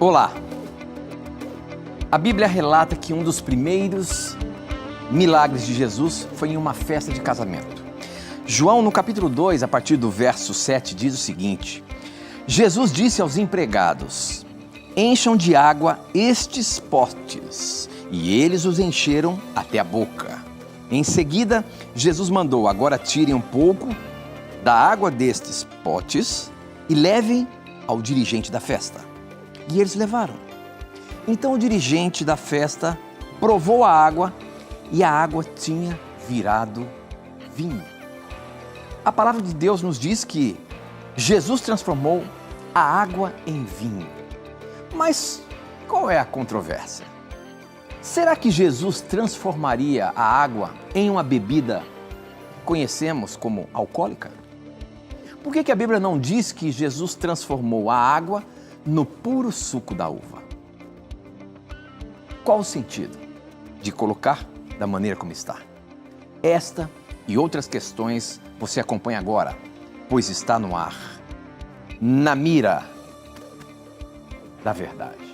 Olá! A Bíblia relata que um dos primeiros milagres de Jesus foi em uma festa de casamento. João, no capítulo 2, a partir do verso 7, diz o seguinte: Jesus disse aos empregados: encham de água estes potes. E eles os encheram até a boca. Em seguida, Jesus mandou: agora tirem um pouco da água destes potes e levem ao dirigente da festa. E eles levaram. Então o dirigente da festa provou a água e a água tinha virado vinho. A palavra de Deus nos diz que Jesus transformou a água em vinho. Mas qual é a controvérsia? Será que Jesus transformaria a água em uma bebida que conhecemos como alcoólica? Por que a Bíblia não diz que Jesus transformou a água no puro suco da uva? Qual o sentido de colocar da maneira como está? Esta e outras questões você acompanha agora, pois está no ar, na mira da verdade.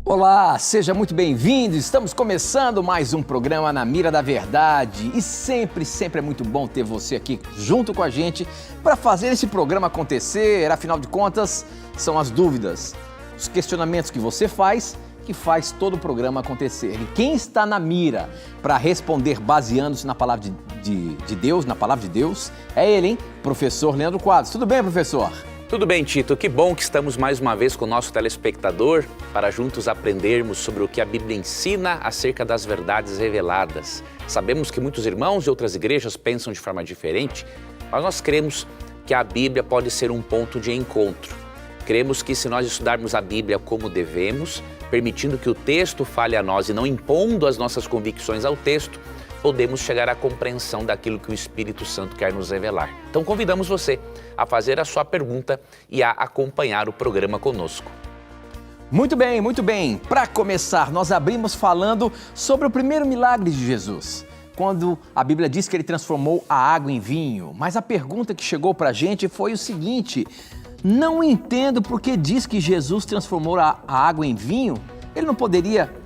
Olá, seja muito bem-vindo. Estamos começando mais um programa Na Mira da Verdade e sempre é muito bom ter você aqui junto com a gente para fazer esse programa acontecer. Afinal de contas, são as dúvidas, os questionamentos que você faz que faz todo o programa acontecer. E quem está na mira para responder baseando-se na palavra de Deus, na palavra de Deus, é ele, hein? Professor Leandro Quadros. Tudo bem, professor? Tudo bem, Tito. Que bom que estamos mais uma vez com o nosso telespectador para juntos aprendermos sobre o que a Bíblia ensina acerca das verdades reveladas. Sabemos que muitos irmãos de outras igrejas pensam de forma diferente, mas nós cremos que a Bíblia pode ser um ponto de encontro. Cremos que se nós estudarmos a Bíblia como devemos, permitindo que o texto fale a nós e não impondo as nossas convicções ao texto, podemos chegar à compreensão daquilo que o Espírito Santo quer nos revelar. Então convidamos você a fazer a sua pergunta e a acompanhar o programa conosco. Muito bem, muito bem. Para começar, nós abrimos falando sobre o primeiro milagre de Jesus, quando a Bíblia diz que ele transformou a água em vinho. Mas a pergunta que chegou para a gente foi o seguinte: não entendo por que diz que Jesus transformou a água em vinho. Ele não poderia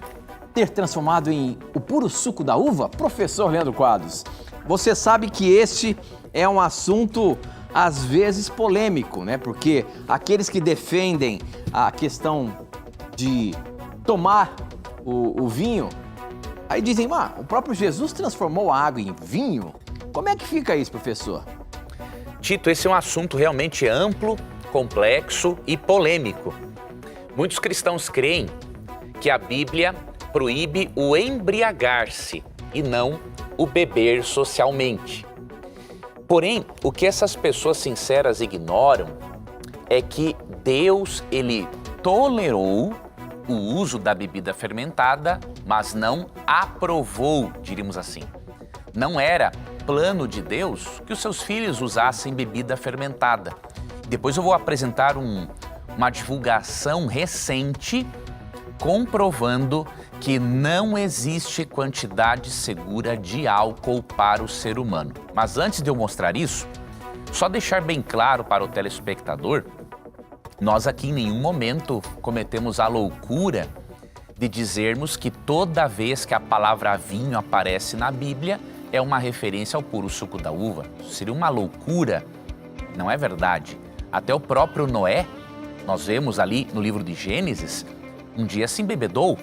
ter transformado em o puro suco da uva? Professor Leandro Quadros, você sabe que este é um assunto às vezes polêmico, né? Porque aqueles que defendem a questão de tomar o vinho, aí dizem: o próprio Jesus transformou a água em vinho? Como é que fica isso, professor? Tito, esse é um assunto realmente amplo, complexo e polêmico. Muitos cristãos creem que a Bíblia proíbe o embriagar-se e não o beber socialmente. Porém, o que essas pessoas sinceras ignoram é que Deus, ele tolerou o uso da bebida fermentada, mas não aprovou, diríamos assim. Não era plano de Deus que os seus filhos usassem bebida fermentada. Depois eu vou apresentar uma divulgação recente comprovando que não existe quantidade segura de álcool para o ser humano. Mas antes de eu mostrar isso, só deixar bem claro para o telespectador, nós aqui em nenhum momento cometemos a loucura de dizermos que toda vez que a palavra vinho aparece na Bíblia é uma referência ao puro suco da uva. Seria uma loucura, não é verdade? Até o próprio Noé, nós vemos ali no livro de Gênesis, um dia se embebedou.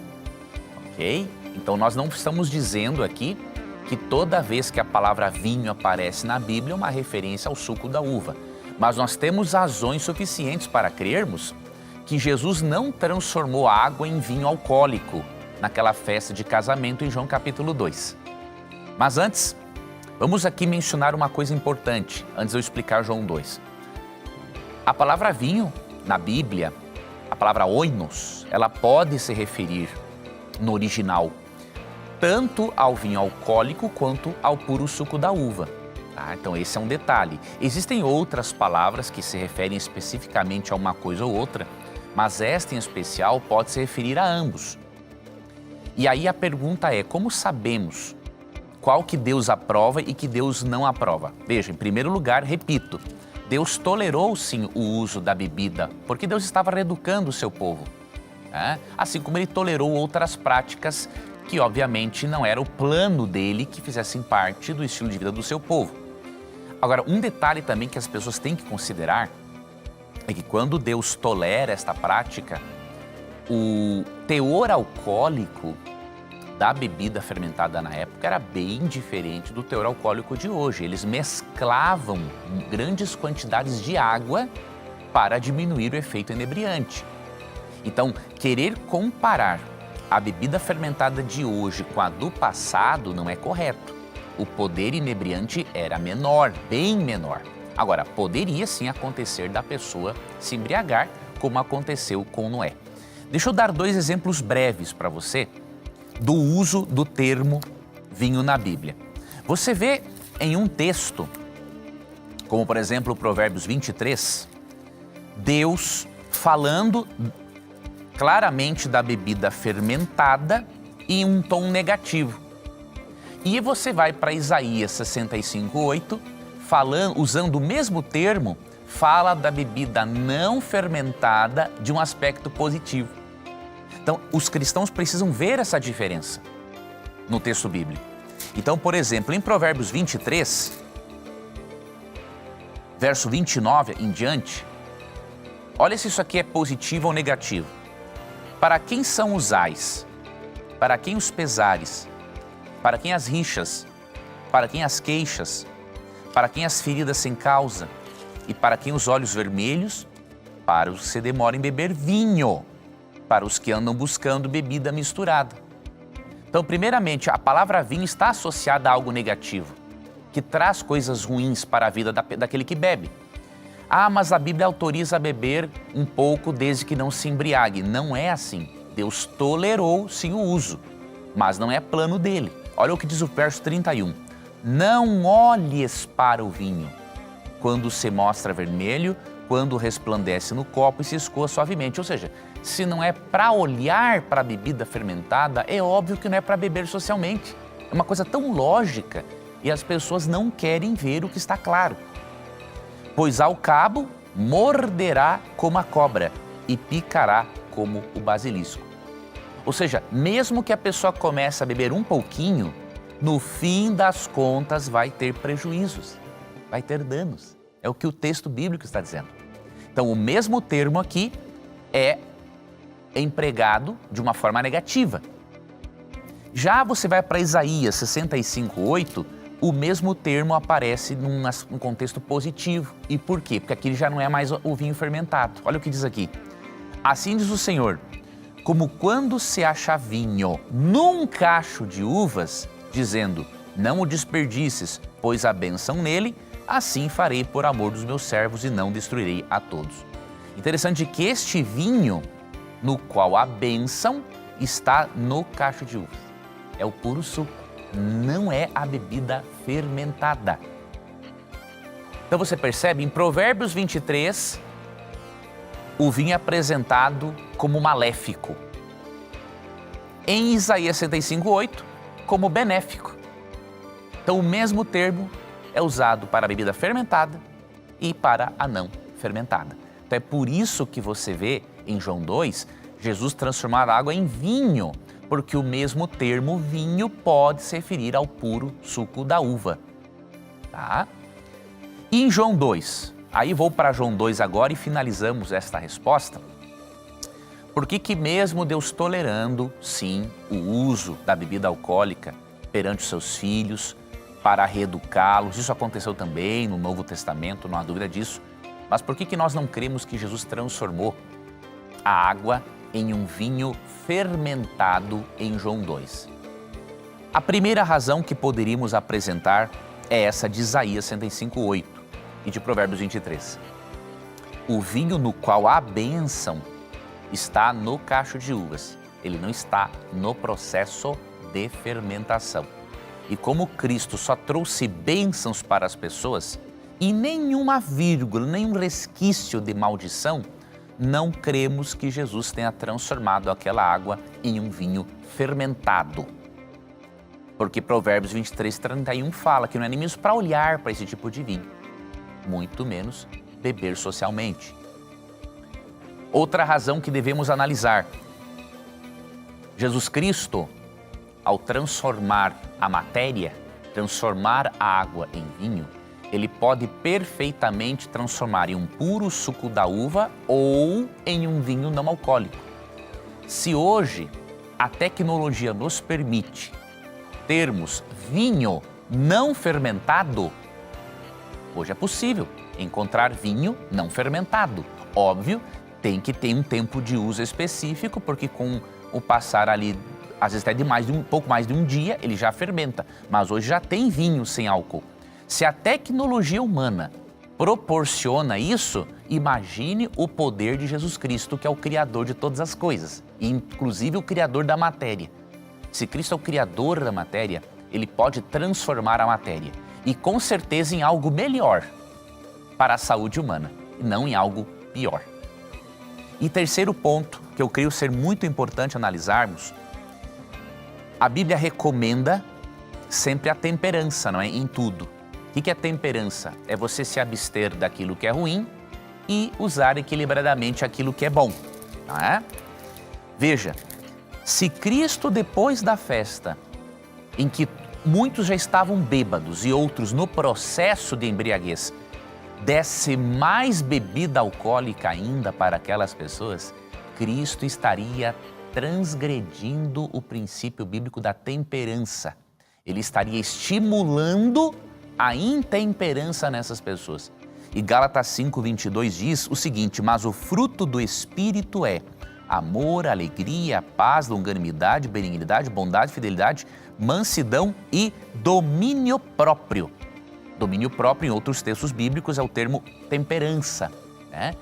Ok? Então nós não estamos dizendo aqui que toda vez que a palavra vinho aparece na Bíblia é uma referência ao suco da uva. Mas nós temos razões suficientes para crermos que Jesus não transformou a água em vinho alcoólico naquela festa de casamento em João capítulo 2. Mas antes, vamos aqui mencionar uma coisa importante, antes de eu explicar João 2. A palavra vinho, na Bíblia, a palavra oinos, ela pode se referir no original tanto ao vinho alcoólico quanto ao puro suco da uva. Tá? Então esse é um detalhe. Existem outras palavras que se referem especificamente a uma coisa ou outra, mas esta em especial pode se referir a ambos. E aí a pergunta é, como sabemos qual que Deus aprova e que Deus não aprova? Veja, em primeiro lugar, repito, Deus tolerou sim o uso da bebida, porque Deus estava reeducando o seu povo. Né? Assim como ele tolerou outras práticas que obviamente não era o plano dele que fizessem parte do estilo de vida do seu povo. Agora, um detalhe também que as pessoas têm que considerar é que quando Deus tolera esta prática, o teor alcoólico da bebida fermentada na época era bem diferente do teor alcoólico de hoje. Eles mesclavam grandes quantidades de água para diminuir o efeito inebriante. Então, querer comparar a bebida fermentada de hoje com a do passado não é correto. O poder inebriante era menor, bem menor. Agora, poderia sim acontecer da pessoa se embriagar, como aconteceu com Noé. Deixa eu dar 2 exemplos breves para você do uso do termo vinho na Bíblia. Você vê em um texto, como por exemplo Provérbios 23, Deus falando claramente da bebida fermentada em um tom negativo. E você vai para Isaías 65:8, usando o mesmo termo, fala da bebida não fermentada de um aspecto positivo. Então, os cristãos precisam ver essa diferença no texto bíblico. Então, por exemplo, em Provérbios 23, verso 29 em diante, olha se isso aqui é positivo ou negativo. Para quem são os ais? Para quem os pesares? Para quem as rixas? Para quem as queixas? Para quem as feridas sem causa? E para quem os olhos vermelhos? Para os que se demoram em beber vinho, para os que andam buscando bebida misturada. Então, primeiramente, a palavra vinho está associada a algo negativo, que traz coisas ruins para a vida daquele que bebe. Ah, mas a Bíblia autoriza a beber um pouco desde que não se embriague. Não é assim. Deus tolerou sim o uso, mas não é plano dele. Olha o que diz o verso 31. Não olhes para o vinho, quando se mostra vermelho, quando resplandece no copo e se escoa suavemente. Ou seja, se não é para olhar para a bebida fermentada, é óbvio que não é para beber socialmente. É uma coisa tão lógica e as pessoas não querem ver o que está claro. Pois ao cabo, morderá como a cobra e picará como o basilisco. Ou seja, mesmo que a pessoa comece a beber um pouquinho, no fim das contas vai ter prejuízos, vai ter danos. É o que o texto bíblico está dizendo. Então, o mesmo termo aqui é empregado de uma forma negativa. Já você vai para Isaías 65:8, o mesmo termo aparece num contexto positivo. E por quê? Porque aqui já não é mais o vinho fermentado. Olha o que diz aqui. Assim diz o Senhor, como quando se acha vinho num cacho de uvas, dizendo, não o desperdices, pois há bênção nele, assim farei por amor dos meus servos e não destruirei a todos. Interessante que este vinho, no qual a bênção, está no cacho de uvas. É o puro suco, não é a bebida fermentada. Então você percebe, em Provérbios 23, o vinho é apresentado como maléfico. Em Isaías 65:8, como benéfico. Então o mesmo termo é usado para a bebida fermentada e para a não fermentada. Então é por isso que você vê em João 2, Jesus transformar a água em vinho, porque o mesmo termo vinho pode se referir ao puro suco da uva. Tá? E em João 2, aí vou para João 2 agora e finalizamos esta resposta. Por que mesmo Deus tolerando, sim, o uso da bebida alcoólica perante os seus filhos, para reeducá-los, isso aconteceu também no Novo Testamento, não há dúvida disso, mas por que nós não cremos que Jesus transformou a água em um vinho fermentado em João 2? A primeira razão que poderíamos apresentar é essa de Isaías 65:8 e de Provérbios 23. O vinho no qual há bênção está no cacho de uvas, ele não está no processo de fermentação. E como Cristo só trouxe bênçãos para as pessoas e nenhuma vírgula, nenhum resquício de maldição, não cremos que Jesus tenha transformado aquela água em um vinho fermentado. Porque Provérbios 23:31 fala que não é nem mesmo para olhar para esse tipo de vinho, muito menos beber socialmente. Outra razão que devemos analisar: Jesus Cristo, ao transformar a matéria, transformar a água em vinho, ele pode perfeitamente transformar em um puro suco da uva ou em um vinho não alcoólico. Se hoje a tecnologia nos permite termos vinho não fermentado, hoje é possível encontrar vinho não fermentado. Óbvio, tem que ter um tempo de uso específico, porque com o passar ali, às vezes até de pouco mais de um dia, ele já fermenta. Mas hoje já tem vinho sem álcool. Se a tecnologia humana proporciona isso, imagine o poder de Jesus Cristo, que é o Criador de todas as coisas, inclusive o Criador da matéria. Se Cristo é o Criador da matéria, ele pode transformar a matéria e com certeza em algo melhor para a saúde humana, e não em algo pior. E terceiro ponto, que eu creio ser muito importante analisarmos, a Bíblia recomenda sempre a temperança, não é? Em tudo. O que é temperança? É você se abster daquilo que é ruim e usar equilibradamente aquilo que é bom, não é? Veja, se Cristo, depois da festa, em que muitos já estavam bêbados e outros no processo de embriaguez, desse mais bebida alcoólica ainda para aquelas pessoas, Cristo estaria transgredindo o princípio bíblico da temperança. Ele estaria estimulando a intemperança nessas pessoas. E Gálatas 5:22 diz o seguinte: mas o fruto do Espírito é amor, alegria, paz, longanimidade, benignidade, bondade, fidelidade, mansidão e domínio próprio. Domínio próprio, em outros textos bíblicos, é o termo temperança, né?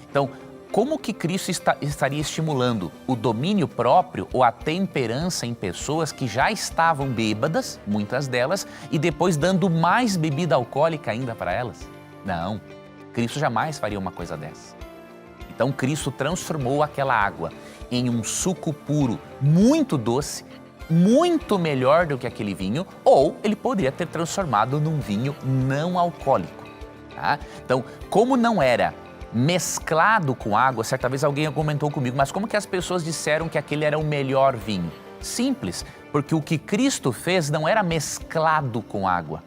Então, como que Cristo estaria estimulando o domínio próprio ou a temperança em pessoas que já estavam bêbadas, muitas delas, e depois dando mais bebida alcoólica ainda para elas? Não, Cristo jamais faria uma coisa dessa. Então, Cristo transformou aquela água em um suco puro, muito doce, muito melhor do que aquele vinho, ou ele poderia ter transformado num vinho não alcoólico, tá? Então, como não era mesclado com água, certa vez alguém comentou comigo, mas como que as pessoas disseram que aquele era o melhor vinho? Simples, porque o que Cristo fez não era mesclado com água,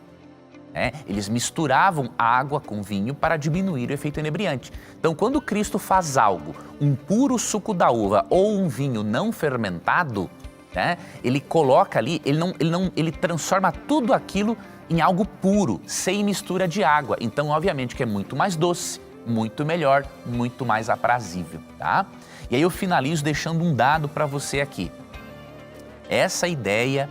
né? Eles misturavam água com vinho para diminuir o efeito inebriante. Então, quando Cristo faz algo, um puro suco da uva ou um vinho não fermentado, né, ele coloca ali, ele transforma tudo aquilo em algo puro, sem mistura de água. Então, obviamente que é muito mais doce, muito melhor, muito mais aprazível, tá? E aí eu finalizo deixando um dado para você aqui. Essa ideia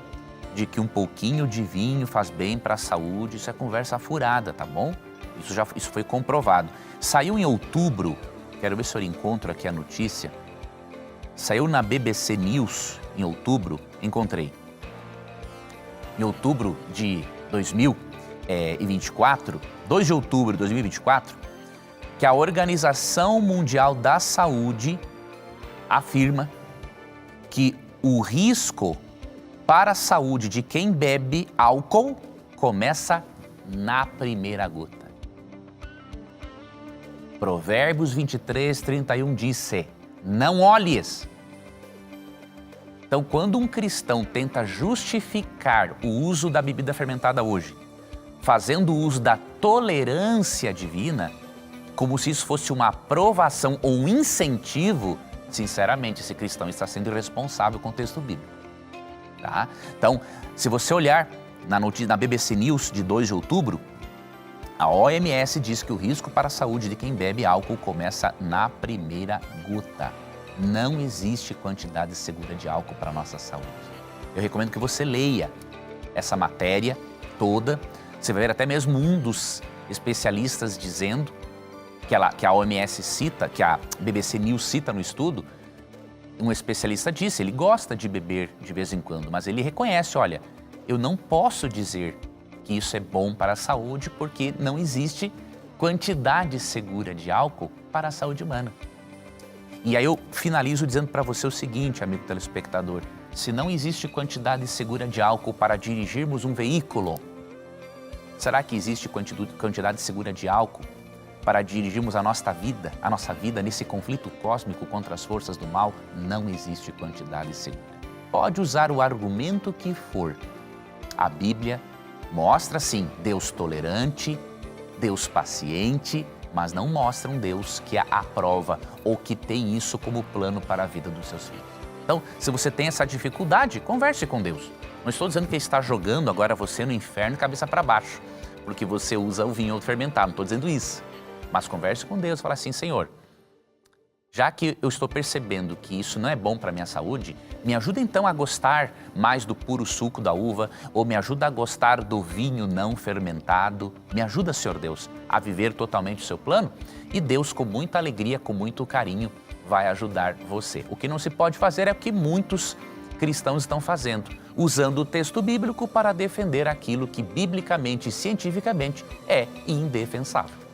de que um pouquinho de vinho faz bem para a saúde, isso é conversa furada, tá bom? Isso foi comprovado. Saiu em outubro, quero ver se eu encontro aqui a notícia, saiu na BBC News em outubro, encontrei. Em outubro de 2024, 2 de outubro de 2024, que a Organização Mundial da Saúde afirma que o risco para a saúde de quem bebe álcool começa na primeira gota. Provérbios 23:31 diz: não olhes. Então, quando um cristão tenta justificar o uso da bebida fermentada hoje, fazendo uso da tolerância divina, como se isso fosse uma aprovação ou um incentivo, sinceramente, esse cristão está sendo irresponsável com o texto bíblico. Tá? Então, se você olhar na notícia da BBC News de 2 de outubro, a OMS diz que o risco para a saúde de quem bebe álcool começa na primeira gota. Não existe quantidade segura de álcool para a nossa saúde. Eu recomendo que você leia essa matéria toda. Você vai ver até mesmo um dos especialistas dizendo que a OMS cita, que a BBC News cita no estudo, um especialista disse, ele gosta de beber de vez em quando, mas ele reconhece, olha, eu não posso dizer que isso é bom para a saúde porque não existe quantidade segura de álcool para a saúde humana. E aí eu finalizo dizendo para você o seguinte, amigo telespectador, se não existe quantidade segura de álcool para dirigirmos um veículo, será que existe quantidade segura de álcool para dirigirmos a nossa vida nesse conflito cósmico contra as forças do mal? Não existe quantidade segura. Pode usar o argumento que for. A Bíblia mostra, sim, Deus tolerante, Deus paciente, mas não mostra um Deus que aprova ou que tem isso como plano para a vida dos seus filhos. Então, se você tem essa dificuldade, converse com Deus. Não estou dizendo que Ele está jogando agora você no inferno cabeça para baixo, porque você usa o vinho fermentado, não estou dizendo isso. Mas converse com Deus, fala assim, Senhor, já que eu estou percebendo que isso não é bom para a minha saúde, me ajuda então a gostar mais do puro suco da uva, ou me ajuda a gostar do vinho não fermentado. Me ajuda, Senhor Deus, a viver totalmente o seu plano. E Deus, com muita alegria, com muito carinho, vai ajudar você. O que não se pode fazer é o que muitos cristãos estão fazendo, usando o texto bíblico para defender aquilo que biblicamente e cientificamente é indefensável.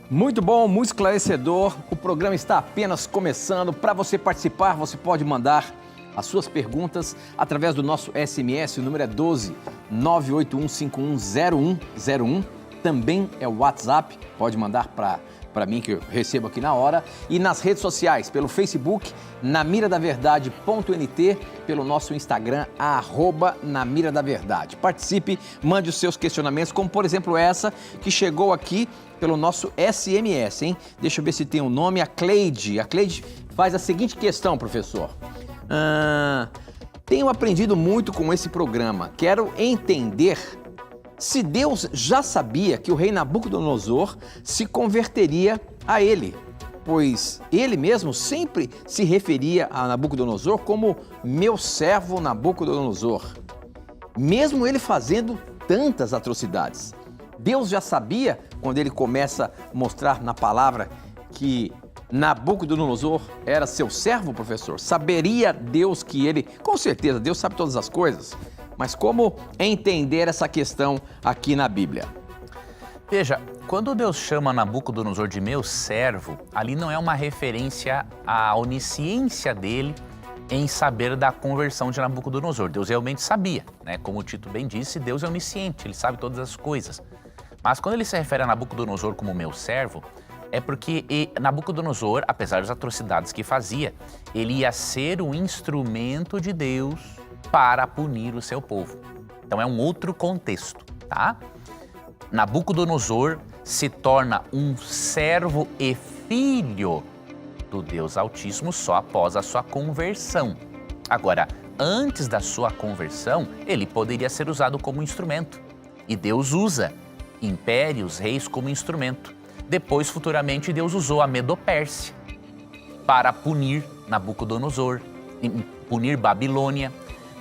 Muito bom, muito esclarecedor. O programa está apenas começando. Para você participar, você pode mandar as suas perguntas através do nosso SMS. O número é 12 981510101. Também é o WhatsApp. Pode mandar para mim, que eu recebo aqui na hora. E nas redes sociais, pelo Facebook, namiradaverdade.nt, pelo nosso Instagram, @namiradaverdade. Participe, mande os seus questionamentos, como por exemplo essa que chegou aqui pelo nosso SMS, hein? Deixa eu ver se tem um nome, a Cleide. A Cleide faz a seguinte questão, professor. Tenho aprendido muito com esse programa. Quero entender se Deus já sabia que o rei Nabucodonosor se converteria a ele, pois ele mesmo sempre se referia a Nabucodonosor como meu servo Nabucodonosor, mesmo ele fazendo tantas atrocidades. Deus já sabia, quando ele começa a mostrar na palavra que Nabucodonosor era seu servo, professor? Saberia Deus que ele... Com certeza, Deus sabe todas as coisas. Mas como entender essa questão aqui na Bíblia? Veja, quando Deus chama Nabucodonosor de meu servo, ali não é uma referência à onisciência dele em saber da conversão de Nabucodonosor. Deus realmente sabia, né? Como o Tito bem disse, Deus é onisciente, ele sabe todas as coisas. Mas quando ele se refere a Nabucodonosor como meu servo, é porque Nabucodonosor, apesar das atrocidades que fazia, ele ia ser o instrumento de Deus para punir o seu povo. Então é um outro contexto, tá? Nabucodonosor se torna um servo e filho do Deus Altíssimo só após a sua conversão. Agora, antes da sua conversão, ele poderia ser usado como instrumento. E Deus usa impérios, reis como instrumento. Depois, futuramente, Deus usou a Medopérsia para punir Nabucodonosor, punir Babilônia.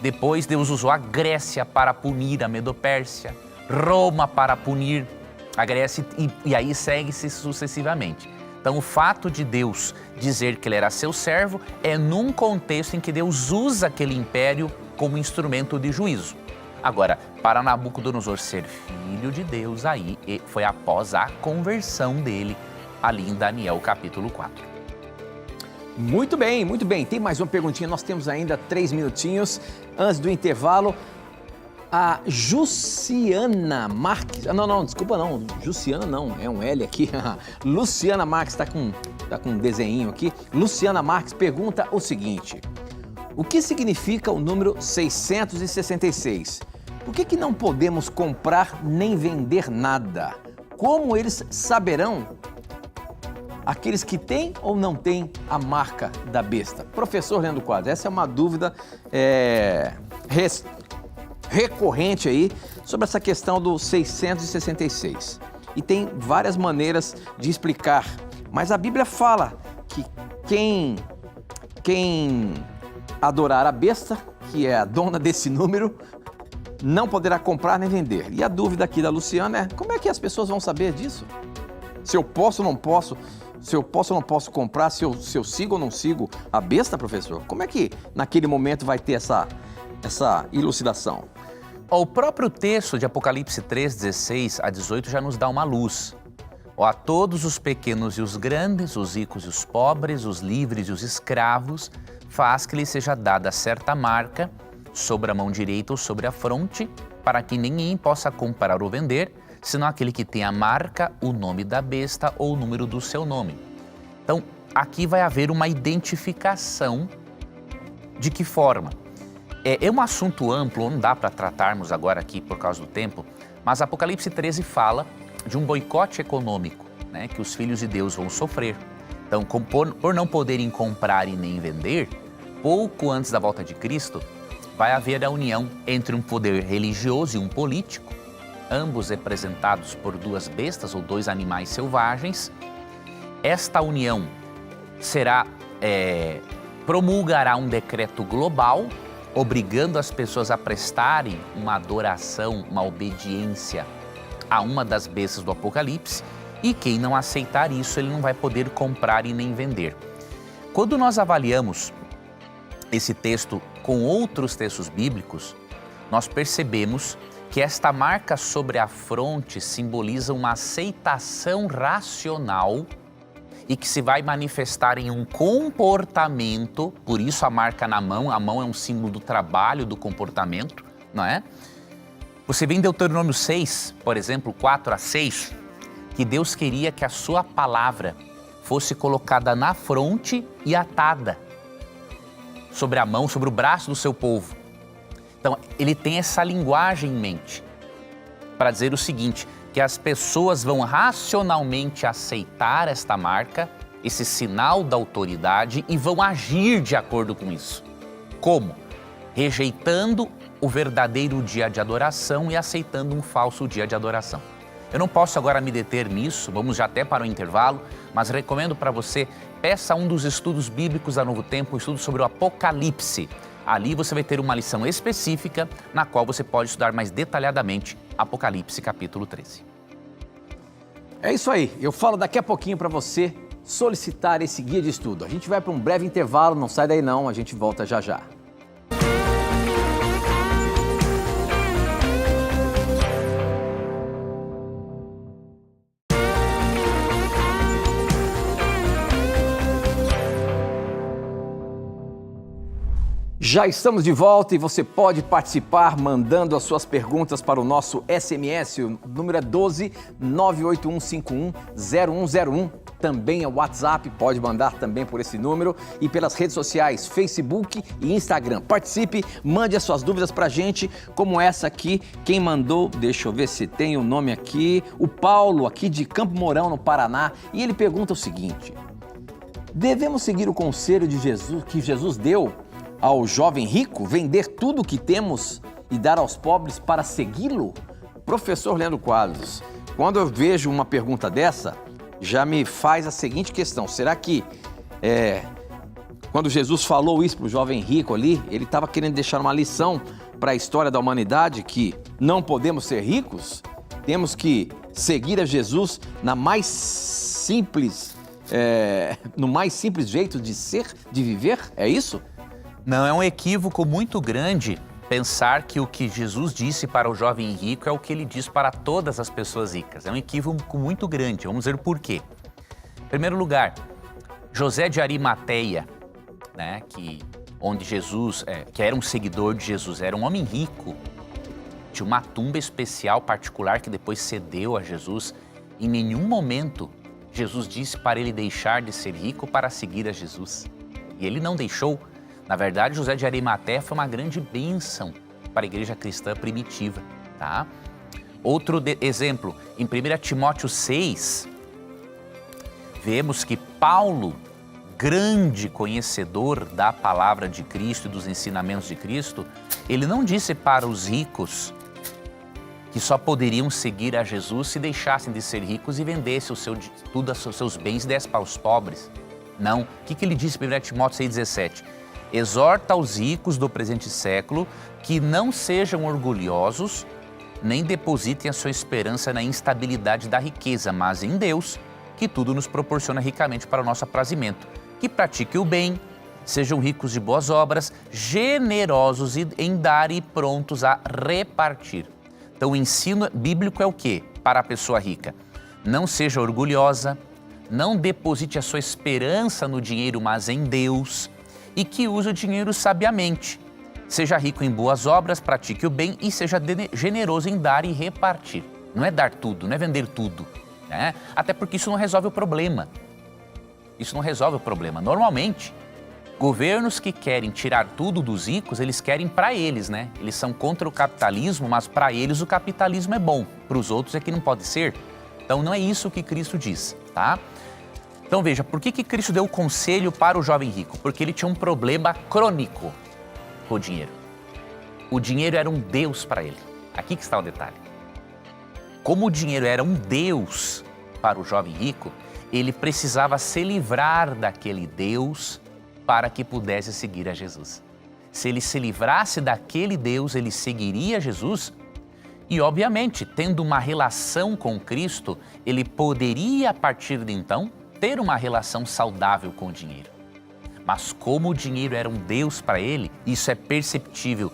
Depois, Deus usou a Grécia para punir a Medopérsia, Roma para punir a Grécia e aí segue-se sucessivamente. Então, o fato de Deus dizer que ele era seu servo é num contexto em que Deus usa aquele império como instrumento de juízo. Agora, para Nabucodonosor ser filho de Deus, aí foi após a conversão dele, ali em Daniel capítulo 4. Muito bem, muito bem. Tem mais uma perguntinha, nós temos ainda 3 minutinhos antes do intervalo. A Jussiana Marques, desculpa não, Jussiana não, é um L aqui. Luciana Marques, tá com um desenho aqui. Luciana Marques pergunta o seguinte: o que significa o número 666? Por que não podemos comprar nem vender nada? Como eles saberão? Aqueles que têm ou não têm a marca da besta? Professor Leandro Quadros, essa é uma dúvida recorrente aí sobre essa questão do 666. E tem várias maneiras de explicar, mas a Bíblia fala que quem adorar a besta, que é a dona desse número, não poderá comprar nem vender. E a dúvida aqui da Luciana é, como é que as pessoas vão saber disso? Se eu posso ou não posso, se eu posso ou não posso comprar, se eu sigo ou não sigo a besta, professor? Como é que naquele momento vai ter essa elucidação? O próprio texto de Apocalipse 3, 16 a 18 já nos dá uma luz. A todos os pequenos e os grandes, os ricos e os pobres, os livres e os escravos, faz que lhe seja dada certa marca sobre a mão direita ou sobre a fronte, para que ninguém possa comprar ou vender, senão aquele que tem a marca, o nome da besta ou o número do seu nome. Então, aqui vai haver uma identificação. De que forma? É um assunto amplo, não dá para tratarmos agora aqui por causa do tempo, mas Apocalipse 13 fala de um boicote econômico, né, que os filhos de Deus vão sofrer. Então, por não poderem comprar e nem vender, pouco antes da volta de Cristo, vai haver a união entre um poder religioso e um político, ambos representados por duas bestas ou dois animais selvagens. Esta união promulgará um decreto global, obrigando as pessoas a prestarem uma adoração, uma obediência a uma das bestas do Apocalipse, e quem não aceitar isso, ele não vai poder comprar e nem vender. Quando nós avaliamos esse texto com outros textos bíblicos, nós percebemos que esta marca sobre a fronte simboliza uma aceitação racional e que se vai manifestar em um comportamento, por isso a marca na mão, a mão é um símbolo do trabalho, do comportamento, não é? Você vê em Deuteronômio 6, por exemplo, 4 a 6, que Deus queria que a sua palavra fosse colocada na fronte e atada sobre a mão, sobre o braço do seu povo. Então, ele tem essa linguagem em mente para dizer o seguinte, que as pessoas vão racionalmente aceitar esta marca, esse sinal da autoridade, e vão agir de acordo com isso. Como? Rejeitando o verdadeiro dia de adoração e aceitando um falso dia de adoração. Eu não posso agora me deter nisso, vamos já até para o intervalo, mas recomendo para você, peça um dos estudos bíblicos da Novo Tempo, um estudo sobre o Apocalipse. Ali você vai ter uma lição específica na qual você pode estudar mais detalhadamente Apocalipse capítulo 13. É isso aí, eu falo daqui a pouquinho para você solicitar esse guia de estudo. A gente vai para um breve intervalo, não sai daí não, a gente volta já já. Já estamos de volta e você pode participar mandando as suas perguntas para o nosso SMS. O número é 12 98151 0101. Também é o WhatsApp, pode mandar também por esse número e pelas redes sociais, Facebook e Instagram. Participe, mande as suas dúvidas para a gente, como essa aqui. Quem mandou, deixa eu ver se tem o nome aqui, o Paulo, aqui de Campo Mourão, no Paraná. E ele pergunta o seguinte: devemos seguir o conselho de Jesus, que Jesus deu ao jovem rico, vender tudo o que temos e dar aos pobres para segui-lo? Professor Leandro Quadros, quando eu vejo uma pergunta dessa, já me faz a seguinte questão: será que quando Jesus falou isso para o jovem rico ali, ele estava querendo deixar uma lição para a história da humanidade, que não podemos ser ricos, temos que seguir a Jesus no mais simples jeito de ser, de viver? É isso? Não, é um equívoco muito grande pensar que o que Jesus disse para o jovem rico é o que ele diz para todas as pessoas ricas. É um equívoco muito grande. Vamos ver o porquê. Em primeiro lugar, José de Arimateia, né, onde Jesus, que era um seguidor de Jesus, era um homem rico, tinha uma tumba especial particular que depois cedeu a Jesus. Em nenhum momento Jesus disse para ele deixar de ser rico para seguir a Jesus. E ele não deixou. Na verdade, José de Arimateia foi uma grande bênção para a igreja cristã primitiva, tá? Outro exemplo, em 1 Timóteo 6, vemos que Paulo, grande conhecedor da palavra de Cristo e dos ensinamentos de Cristo, ele não disse para os ricos que só poderiam seguir a Jesus se deixassem de ser ricos e vendessem tudo os seus bens e dessem para os pobres. Não. O que ele disse em 1 Timóteo 6,17? Exorta aos ricos do presente século que não sejam orgulhosos, nem depositem a sua esperança na instabilidade da riqueza, mas em Deus, que tudo nos proporciona ricamente para o nosso aprazimento, que pratique o bem, sejam ricos de boas obras, generosos em dar e prontos a repartir. Então o ensino bíblico é o quê? Para a pessoa rica: não seja orgulhosa, não deposite a sua esperança no dinheiro, mas em Deus, e que use o dinheiro sabiamente. Seja rico em boas obras, pratique o bem e seja generoso em dar e repartir. Não é dar tudo, não é vender tudo, né? Até porque isso não resolve o problema. Isso não resolve o problema. Normalmente, governos que querem tirar tudo dos ricos, eles querem para eles, né? Eles são contra o capitalismo, mas para eles o capitalismo é bom. Para os outros é que não pode ser. Então não é isso que Cristo diz, tá? Então veja, por que Cristo deu o conselho para o jovem rico? Porque ele tinha um problema crônico com o dinheiro. O dinheiro era um Deus para ele. Aqui que está o detalhe. Como o dinheiro era um Deus para o jovem rico, ele precisava se livrar daquele Deus para que pudesse seguir a Jesus. Se ele se livrasse daquele Deus, ele seguiria Jesus e, obviamente, tendo uma relação com Cristo, ele poderia, a partir de então, ter uma relação saudável com o dinheiro. Mas como o dinheiro era um Deus para ele, isso é perceptível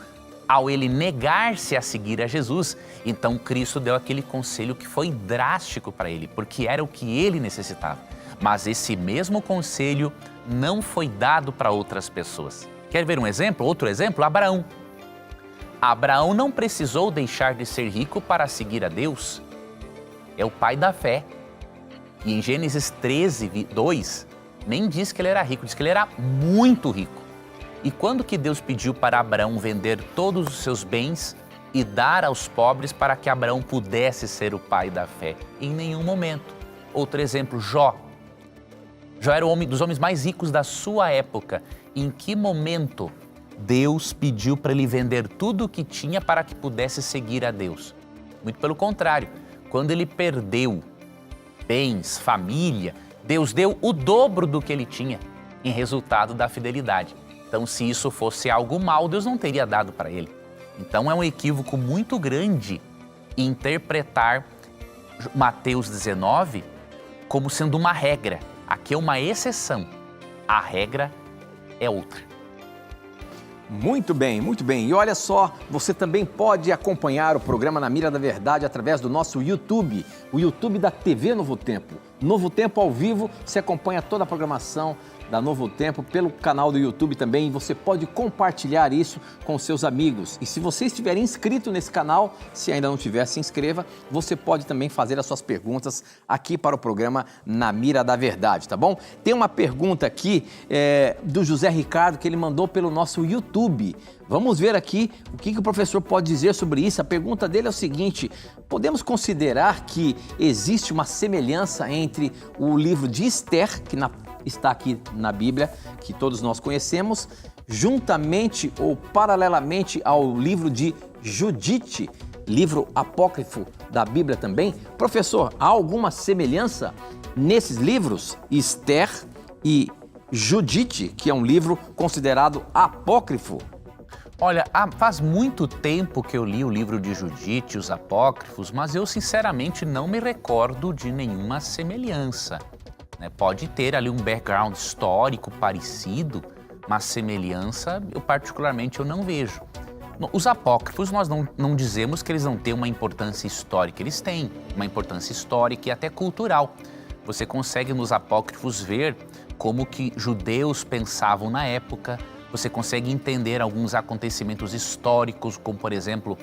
ao ele negar-se a seguir a Jesus. Então Cristo deu aquele conselho que foi drástico para ele, porque era o que ele necessitava. Mas esse mesmo conselho não foi dado para outras pessoas. Quer ver um exemplo? Outro exemplo? Abraão. Abraão não precisou deixar de ser rico para seguir a Deus. É o pai da fé. E em Gênesis 13, 2, nem diz que ele era rico, diz que ele era muito rico. E quando que Deus pediu para Abraão vender todos os seus bens e dar aos pobres para que Abraão pudesse ser o pai da fé? Em nenhum momento. Outro exemplo, Jó. Jó era o homem dos homens mais ricos da sua época. Em que momento Deus pediu para ele vender tudo o que tinha para que pudesse seguir a Deus? Muito pelo contrário. Quando ele perdeu bens, família, Deus deu o dobro do que ele tinha em resultado da fidelidade. Então, se isso fosse algo mal, Deus não teria dado para ele. Então, é um equívoco muito grande interpretar Mateus 19 como sendo uma regra. Aqui é uma exceção. A regra é outra. Muito bem, muito bem. E olha só, você também pode acompanhar o programa Na Mira da Verdade através do nosso YouTube, o YouTube da TV Novo Tempo. Novo Tempo ao vivo, você acompanha toda a programação da Novo Tempo pelo canal do YouTube também. E você pode compartilhar isso com seus amigos. E se você estiver inscrito nesse canal, se ainda não tiver, se inscreva. Você pode também fazer as suas perguntas aqui para o programa Na Mira da Verdade, tá bom? Tem uma pergunta aqui do José Ricardo que ele mandou pelo nosso YouTube. Vamos ver aqui o que o professor pode dizer sobre isso. A pergunta dele é o seguinte: podemos considerar que existe uma semelhança entre o livro de Esther, que está aqui na Bíblia, que todos nós conhecemos, juntamente ou paralelamente ao livro de Judite, livro apócrifo da Bíblia também? Professor, há alguma semelhança nesses livros, Esther e Judite, que é um livro considerado apócrifo? Olha, faz muito tempo que eu li o livro de Judite, os apócrifos, mas eu sinceramente não me recordo de nenhuma semelhança. Pode ter ali um background histórico parecido, mas semelhança, eu não vejo. Os apócrifos, nós não dizemos que eles não têm uma importância histórica. Eles têm uma importância histórica e até cultural. Você consegue nos apócrifos ver como que judeus pensavam na época. Você consegue entender alguns acontecimentos históricos, como, por exemplo,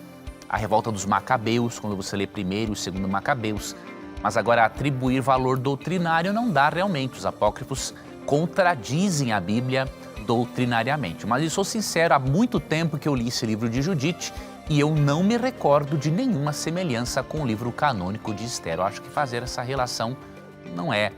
a revolta dos Macabeus, quando você lê primeiro e segundo Macabeus. Mas agora, atribuir valor doutrinário não dá realmente. Os apócrifos contradizem a Bíblia doutrinariamente. Mas eu sou sincero, há muito tempo que eu li esse livro de Judite e eu não me recordo de nenhuma semelhança com o livro canônico de Esther. Eu acho que fazer essa relação não é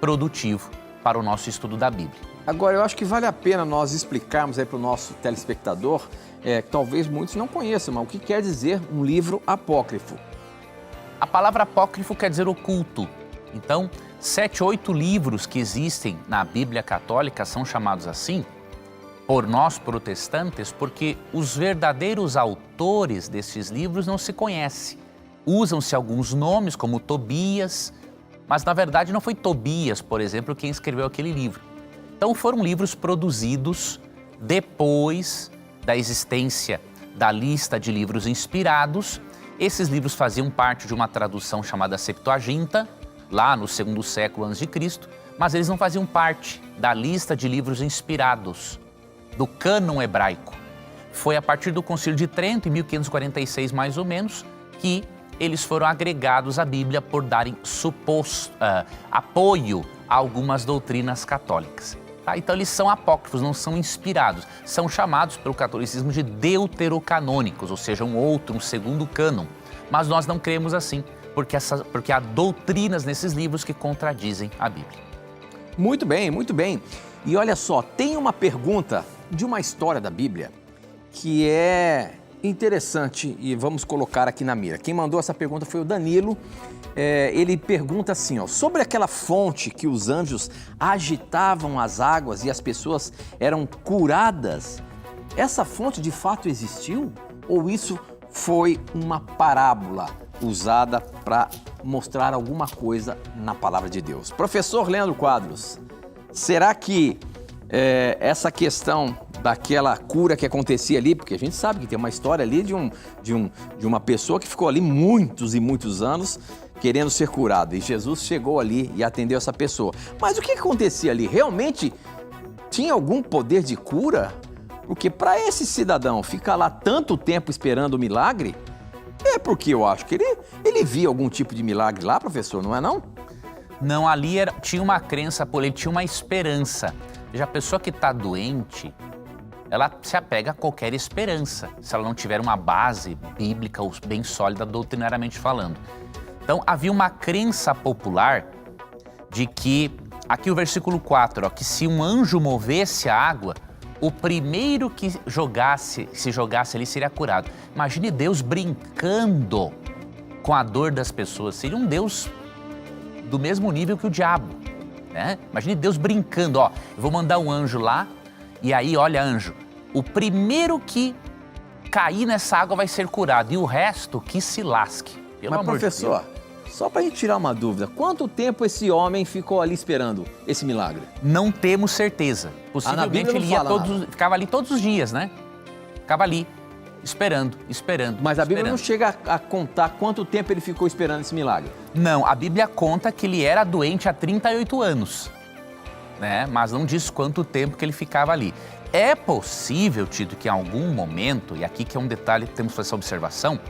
produtivo para o nosso estudo da Bíblia. Agora, eu acho que vale a pena nós explicarmos aí para o nosso telespectador, que talvez muitos não conheçam, mas o que quer dizer um livro apócrifo? A palavra apócrifo quer dizer oculto. Então, 7, 8 livros que existem na Bíblia Católica são chamados assim por nós protestantes porque os verdadeiros autores desses livros não se conhecem. Usam-se alguns nomes como Tobias, Mas, na verdade, não foi Tobias, por exemplo, quem escreveu aquele livro. Então, foram livros produzidos depois da existência da lista de livros inspirados. Esses livros faziam parte de uma tradução chamada Septuaginta, lá no 2º século a.C., mas eles não faziam parte da lista de livros inspirados, do cânon hebraico. Foi a partir do Concílio de Trento, em 1546 mais ou menos, que eles foram agregados à Bíblia por darem apoio a algumas doutrinas católicas. Tá? Então eles são apócrifos, não são inspirados. São chamados pelo catolicismo de deuterocanônicos, ou seja, um segundo cânon. Mas nós não cremos assim, porque há doutrinas nesses livros que contradizem a Bíblia. Muito bem, muito bem. E olha só, tem uma pergunta de uma história da Bíblia que é interessante e vamos colocar aqui na mira. Quem mandou essa pergunta foi o Danilo. Ele pergunta assim, ó, sobre aquela fonte que os anjos agitavam as águas e as pessoas eram curadas, essa fonte de fato existiu? Ou isso foi uma parábola usada para mostrar alguma coisa na palavra de Deus? Professor Leandro Quadros, será que essa questão daquela cura que acontecia ali, porque a gente sabe que tem uma história ali de uma pessoa que ficou ali muitos e muitos anos querendo ser curado, e Jesus chegou ali e atendeu essa pessoa. Mas o que acontecia ali? Realmente tinha algum poder de cura? Porque para esse cidadão ficar lá tanto tempo esperando o milagre, é porque eu acho que ele via algum tipo de milagre lá, professor, não é não? Não, ali tinha uma crença, ele tinha uma esperança. Veja, a pessoa que está doente, ela se apega a qualquer esperança, se ela não tiver uma base bíblica ou bem sólida doutrinariamente falando. Então, havia uma crença popular de que, aqui o versículo 4, ó, que se um anjo movesse a água, o primeiro que se jogasse ali seria curado. Imagine Deus brincando com a dor das pessoas. Seria um Deus do mesmo nível que o diabo, né? Imagine Deus brincando, ó, eu vou mandar um anjo lá e aí, olha, anjo, o primeiro que cair nessa água vai ser curado e o resto que se lasque. Pelo amor de Deus. Mas, professor, só para a gente tirar uma dúvida, quanto tempo esse homem ficou ali esperando esse milagre? Não temos certeza. Possivelmente ele ficava ali todos os dias, né? Ficava ali, esperando. Mas a Bíblia não chega a contar quanto tempo ele ficou esperando esse milagre. Não, a Bíblia conta que ele era doente há 38 anos, né? Mas não diz quanto tempo que ele ficava ali. É possível, Tito, que em algum momento, e aqui que é um detalhe que temos que fazer essa observação,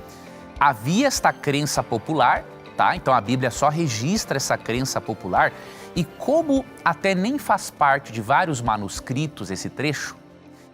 havia esta crença popular, tá? Então a Bíblia só registra essa crença popular e como até nem faz parte de vários manuscritos esse trecho,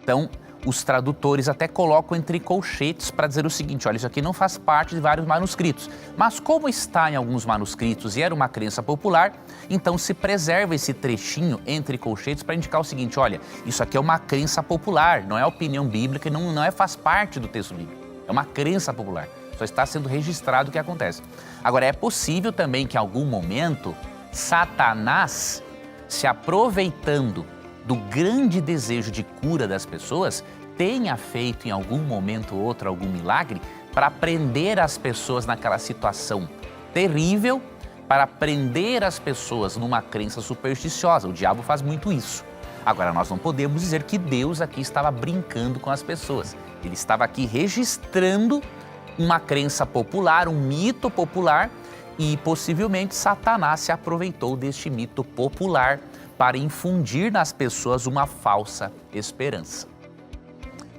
então os tradutores até colocam entre colchetes para dizer o seguinte, olha, isso aqui não faz parte de vários manuscritos, mas como está em alguns manuscritos e era uma crença popular, então se preserva esse trechinho entre colchetes para indicar o seguinte, olha, isso aqui é uma crença popular, não é opinião bíblica, não faz parte do texto bíblico, é uma crença popular. Só está sendo registrado o que acontece. Agora, é possível também que em algum momento Satanás, se aproveitando do grande desejo de cura das pessoas, tenha feito em algum momento ou outro algum milagre para prender as pessoas naquela situação terrível, para prender as pessoas numa crença supersticiosa. O diabo faz muito isso. Agora, nós não podemos dizer que Deus aqui estava brincando com as pessoas. Ele estava aqui registrando uma crença popular, um mito popular, e possivelmente Satanás se aproveitou deste mito popular para infundir nas pessoas uma falsa esperança.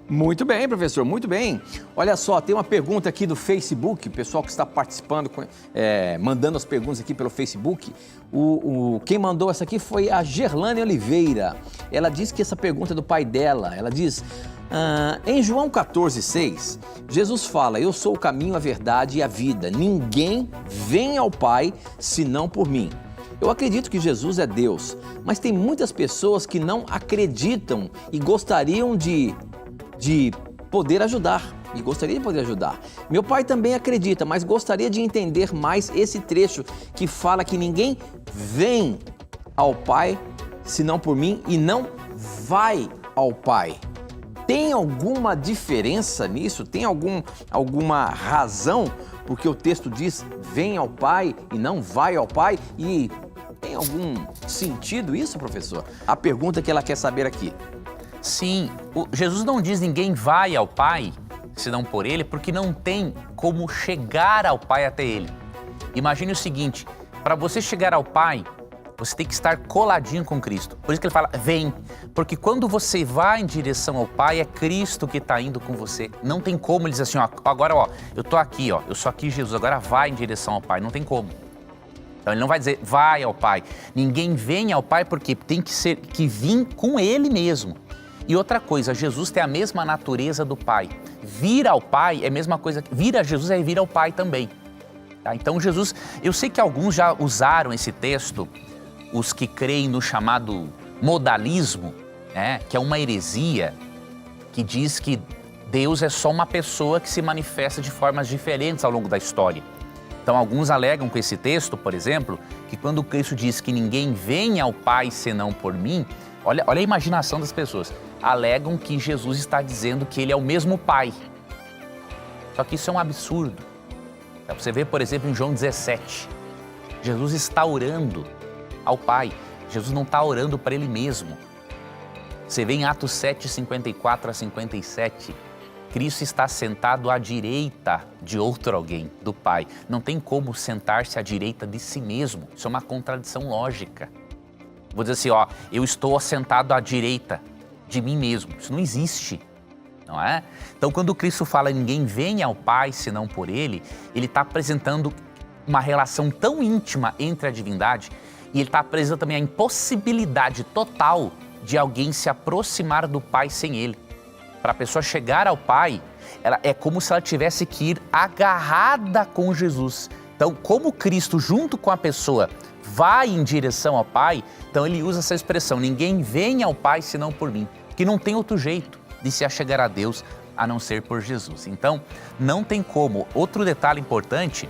Muito bem, professor, muito bem. Olha só, tem uma pergunta aqui do Facebook, o pessoal que está participando, mandando as perguntas aqui pelo Facebook. Quem mandou essa aqui foi a Gerlane Oliveira. Ela diz que essa pergunta é do pai dela. Ela diz, em João 14,6, Jesus fala, eu sou o caminho, a verdade e a vida. Ninguém vem ao Pai senão por mim. Eu acredito que Jesus é Deus, mas tem muitas pessoas que não acreditam e gostariam de poder ajudar. Meu pai também acredita, mas gostaria de entender mais esse trecho que fala que ninguém vem ao Pai senão por mim e não vai ao Pai. Tem alguma diferença nisso? Tem alguma razão? porque o texto diz vem ao Pai e não vai ao Pai? E tem algum sentido isso, professor? A pergunta que ela quer saber aqui. Sim, Jesus não diz ninguém vai ao Pai, senão por Ele, porque não tem como chegar ao Pai até Ele. Imagine o seguinte, para você chegar ao Pai, você tem que estar coladinho com Cristo. Por isso que ele fala, vem. Porque quando você vai em direção ao Pai, é Cristo que está indo com você. Não tem como ele dizer assim, ó, agora ó, eu tô aqui, ó, eu sou aqui Jesus, agora vai em direção ao Pai. Não tem como. Então ele não vai dizer, vai ao Pai. Ninguém vem ao Pai porque tem que vir com Ele mesmo. E outra coisa, Jesus tem a mesma natureza do Pai. Vir ao Pai é a mesma coisa, vir a Jesus é vir ao Pai também. Tá? Então Jesus, eu sei que alguns já usaram esse texto, os que creem no chamado modalismo, né, que é uma heresia, que diz que Deus é só uma pessoa que se manifesta de formas diferentes ao longo da história. Então alguns alegam com esse texto, por exemplo, que quando Cristo diz que ninguém vem ao Pai senão por mim, olha a imaginação das pessoas, alegam que Jesus está dizendo que Ele é o mesmo Pai. Só que isso é um absurdo. Você vê, por exemplo, em João 17, Jesus está orando ao Pai. Jesus não está orando para Ele mesmo. Você vê em Atos 7, 54 a 57, Cristo está sentado à direita de outro alguém, do Pai. Não tem como sentar-se à direita de si mesmo. Isso é uma contradição lógica. Vou dizer assim, ó, eu estou sentado à direita de mim mesmo. Isso não existe, não é? Então, quando Cristo fala ninguém vem ao Pai senão por Ele, Ele está apresentando uma relação tão íntima entre a divindade e Ele está apresentando também a impossibilidade total de alguém se aproximar do Pai sem Ele. Para a pessoa chegar ao Pai, é como se ela tivesse que ir agarrada com Jesus. Então, como Cristo, junto com a pessoa, vai em direção ao Pai, então Ele usa essa expressão, ninguém vem ao Pai senão por mim, que não tem outro jeito de se achegar a Deus a não ser por Jesus. Então, não tem como. Outro detalhe importante,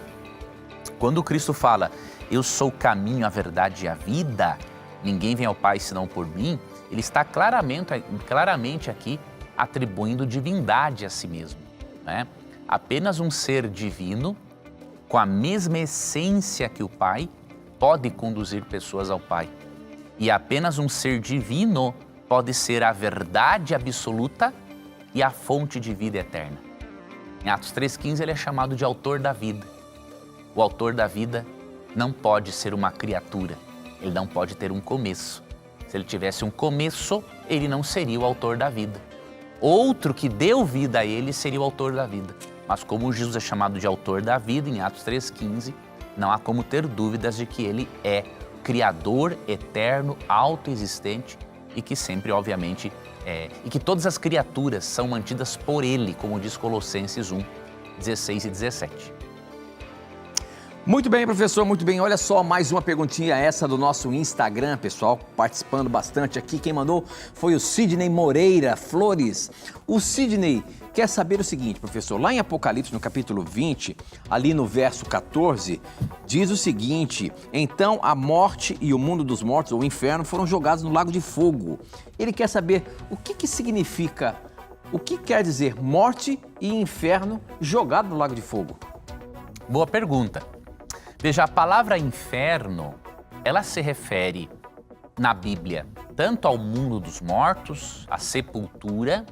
quando Cristo fala, eu sou o caminho, a verdade e a vida, ninguém vem ao Pai senão por mim, Ele está claramente aqui atribuindo divindade a si mesmo, né? Apenas um ser divino, com a mesma essência que o Pai, pode conduzir pessoas ao Pai. E apenas um ser divino pode ser a verdade absoluta e a fonte de vida eterna. Em Atos 3,15 ele é chamado de autor da vida. O autor da vida não pode ser uma criatura, ele não pode ter um começo. Se ele tivesse um começo, ele não seria o autor da vida. Outro que deu vida a ele seria o autor da vida. Mas como Jesus é chamado de autor da vida, em Atos 3,15, não há como ter dúvidas de que ele é criador, eterno, autoexistente e que sempre, obviamente, e que todas as criaturas são mantidas por ele, como diz Colossenses 1, 16 e 17. Muito bem, professor, muito bem. Olha só, mais uma perguntinha essa do nosso Instagram, pessoal, participando bastante aqui. Quem mandou foi o Sidney Moreira Flores. O Sidney quer saber o seguinte, professor, lá em Apocalipse, no capítulo 20, ali no verso 14, diz o seguinte, então a morte e o mundo dos mortos, ou o inferno, foram jogados no lago de fogo. Ele quer saber o que significa, o que quer dizer morte e inferno jogado no lago de fogo? Boa pergunta. Veja, a palavra inferno, ela se refere na Bíblia tanto ao mundo dos mortos, à sepultura,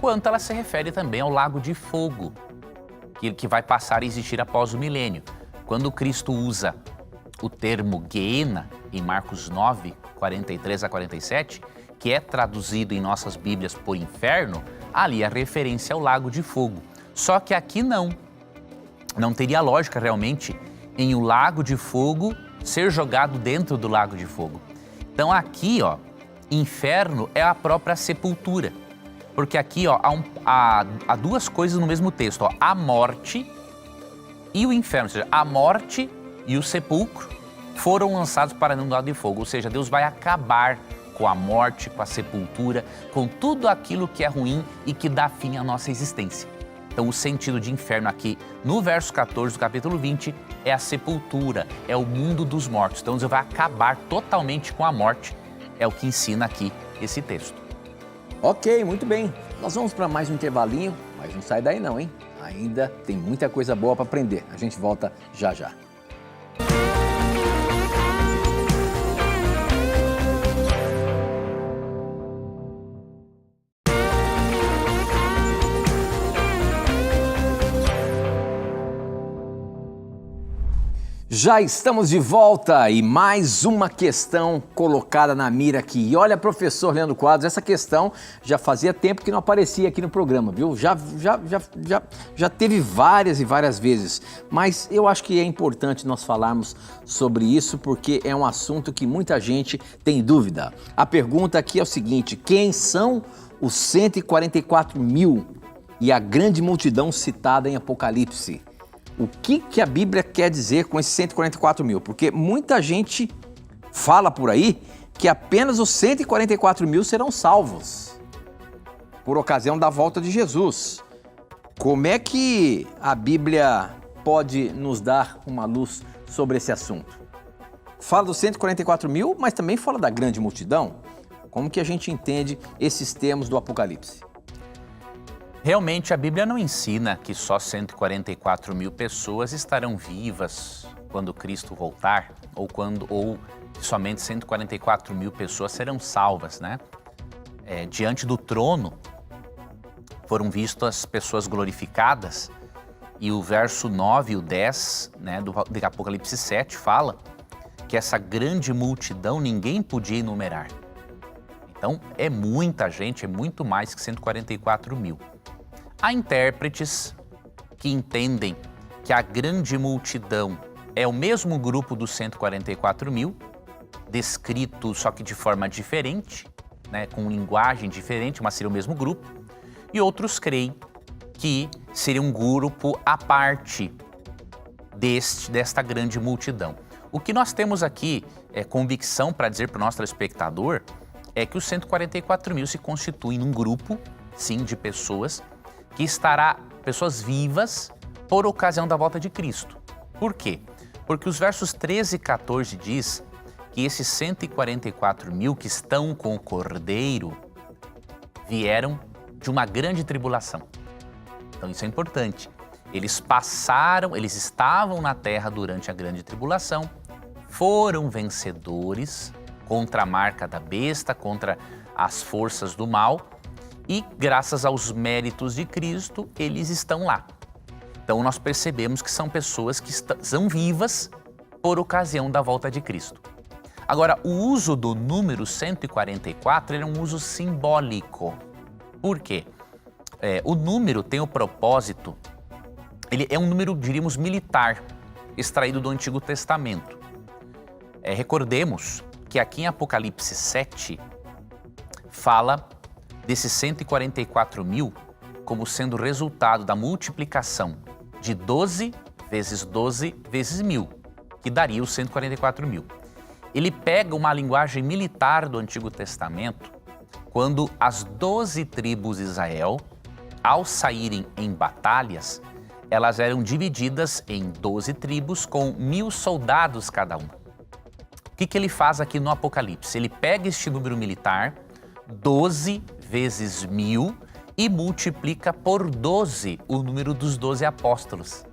quanto ela se refere também ao lago de fogo, que vai passar a existir após o milênio. Quando Cristo usa o termo Guiena, em Marcos 9, 43 a 47, que é traduzido em nossas Bíblias por inferno, ali é referência ao lago de fogo. Só que aqui não teria lógica realmente em o lago de fogo ser jogado dentro do lago de fogo. Então aqui, ó, inferno é a própria sepultura. Porque aqui, ó, há duas coisas no mesmo texto, ó, a morte e o inferno, ou seja, a morte e o sepulcro foram lançados para dentro do lago de fogo, ou seja, Deus vai acabar com a morte, com a sepultura, com tudo aquilo que é ruim e que dá fim à nossa existência. Então o sentido de inferno aqui, no verso 14 do capítulo 20, é a sepultura, é o mundo dos mortos. Então Deus vai acabar totalmente com a morte, é o que ensina aqui esse texto. Ok, muito bem. Nós vamos para mais um intervalinho, mas não sai daí não, hein? Ainda tem muita coisa boa para aprender. A gente volta já já. Já estamos de volta e mais uma questão colocada na mira aqui. E olha, professor Leandro Quadros, essa questão já fazia tempo que não aparecia aqui no programa, viu? Já teve várias e várias vezes, mas eu acho que é importante nós falarmos sobre isso porque é um assunto que muita gente tem dúvida. A pergunta aqui é o seguinte: quem são os 144 mil e a grande multidão citada em Apocalipse? O que a Bíblia quer dizer com esses 144 mil? Porque muita gente fala por aí que apenas os 144 mil serão salvos por ocasião da volta de Jesus. Como é que a Bíblia pode nos dar uma luz sobre esse assunto? Fala dos 144 mil, mas também fala da grande multidão. Como que a gente entende esses termos do Apocalipse? Realmente, a Bíblia não ensina que só 144 mil pessoas estarão vivas quando Cristo voltar, ou somente 144 mil pessoas serão salvas, né? Diante do trono foram vistas as pessoas glorificadas, e o verso 9 e o 10, né, do Apocalipse 7 fala que essa grande multidão ninguém podia enumerar. Então, é muita gente, é muito mais que 144 mil. Há intérpretes que entendem que a grande multidão é o mesmo grupo dos 144 mil, descrito só que de forma diferente, né, com linguagem diferente, mas seria o mesmo grupo. E outros creem que seria um grupo à parte desta grande multidão. O que nós temos aqui é convicção para dizer para o nosso telespectador é que os 144 mil se constituem num grupo, sim, de pessoas que estará pessoas vivas por ocasião da volta de Cristo. Por quê? Porque os versos 13 e 14 diz que esses 144 mil que estão com o Cordeiro vieram de uma grande tribulação. Então isso é importante. Eles estavam na terra durante a grande tribulação, foram vencedores contra a marca da besta, contra as forças do mal, e graças aos méritos de Cristo, eles estão lá. Então nós percebemos que são pessoas que são vivas por ocasião da volta de Cristo. Agora, o uso do número 144 ele é um uso simbólico. Por quê? O número tem o propósito, ele é um número, diríamos, militar, extraído do Antigo Testamento. Recordemos que aqui em Apocalipse 7 fala desses 144 mil como sendo resultado da multiplicação de 12 vezes 12 vezes 1000, que daria os 144 mil. Ele pega uma linguagem militar do Antigo Testamento, quando as 12 tribos de Israel, ao saírem em batalhas, elas eram divididas em 12 tribos com 1000 soldados cada uma. O que ele faz aqui no Apocalipse? Ele pega este número militar, 12 vezes 1000, e multiplica por 12 o número dos 12 apóstolos,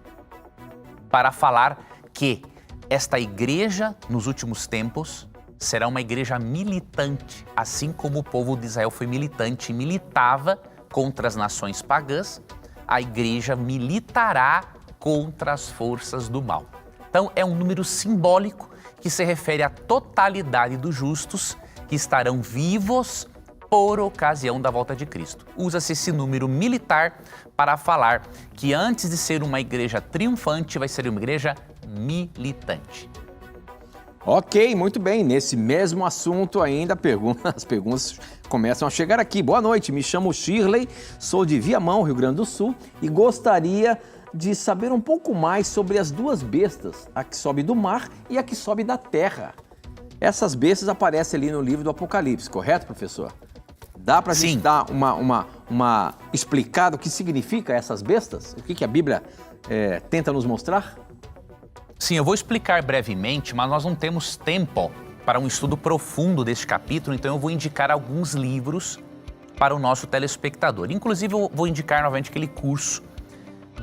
para falar que esta igreja, nos últimos tempos, será uma igreja militante, assim como o povo de Israel foi militante e militava contra as nações pagãs, a igreja militará contra as forças do mal. Então, é um número simbólico que se refere à totalidade dos justos que estarão vivos por ocasião da volta de Cristo. Usa-se esse número militar para falar que antes de ser uma igreja triunfante, vai ser uma igreja militante. Ok, muito bem. Nesse mesmo assunto ainda, as perguntas começam a chegar aqui. Boa noite, me chamo Shirley, sou de Viamão, Rio Grande do Sul, e gostaria de saber um pouco mais sobre as duas bestas, a que sobe do mar e a que sobe da terra. Essas bestas aparecem ali no livro do Apocalipse, correto, professor? Dá para a gente dar uma explicada o que significa essas bestas? O que a Bíblia tenta nos mostrar? Sim, eu vou explicar brevemente, mas nós não temos tempo para um estudo profundo deste capítulo, então eu vou indicar alguns livros para o nosso telespectador. Inclusive, eu vou indicar novamente aquele curso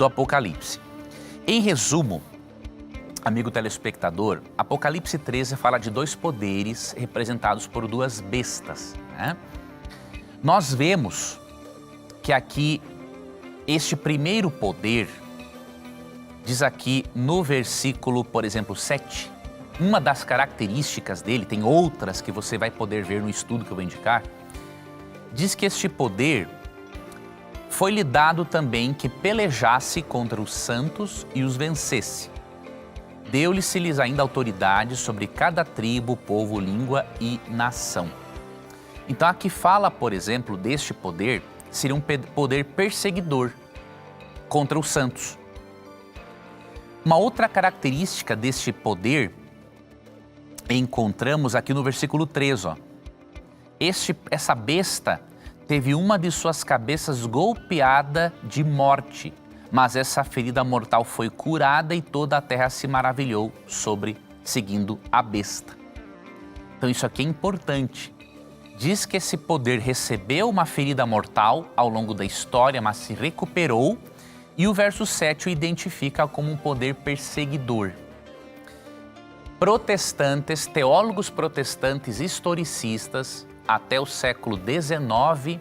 do Apocalipse. Em resumo, amigo telespectador, Apocalipse 13 fala de dois poderes representados por duas bestas, né? Nós vemos que aqui este primeiro poder, diz aqui no versículo, por exemplo, 7, uma das características dele, tem outras que você vai poder ver no estudo que eu vou indicar, diz que este poder foi-lhe dado também que pelejasse contra os santos e os vencesse. Deu-lhes ainda autoridade sobre cada tribo, povo, língua e nação. Então aqui fala, por exemplo, deste poder, seria um poder perseguidor contra os santos. Uma outra característica deste poder encontramos aqui no versículo 3. Essa besta teve uma de suas cabeças golpeada de morte, mas essa ferida mortal foi curada e toda a terra se maravilhou seguindo a besta. Então isso aqui é importante. Diz que esse poder recebeu uma ferida mortal ao longo da história, mas se recuperou, e o verso 7 o identifica como um poder perseguidor. Protestantes, teólogos protestantes historicistas, até o século XIX,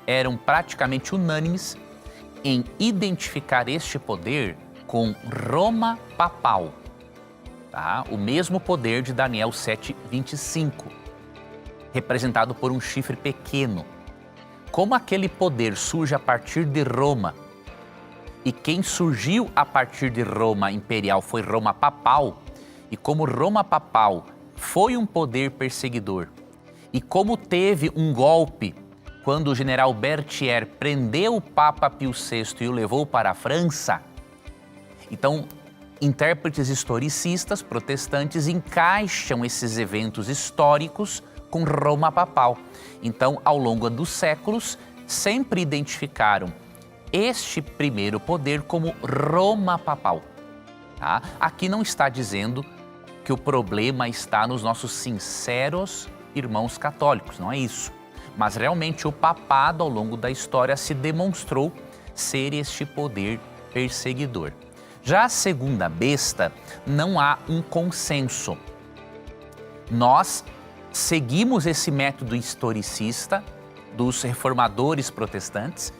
eram praticamente unânimes em identificar este poder com Roma papal, tá? O mesmo poder de Daniel 7:25. Representado por um chifre pequeno. Como aquele poder surge a partir de Roma, e quem surgiu a partir de Roma imperial foi Roma papal, e como Roma papal foi um poder perseguidor, e como teve um golpe quando o general Berthier prendeu o Papa Pio VI e o levou para a França, então intérpretes historicistas protestantes encaixam esses eventos históricos com Roma papal. Então, ao longo dos séculos, sempre identificaram este primeiro poder como Roma papal. Tá? Aqui não está dizendo que o problema está nos nossos sinceros irmãos católicos, não é isso. Mas realmente o papado ao longo da história se demonstrou ser este poder perseguidor. Já a segunda besta, não há um consenso. Nós seguimos esse método historicista dos reformadores protestantes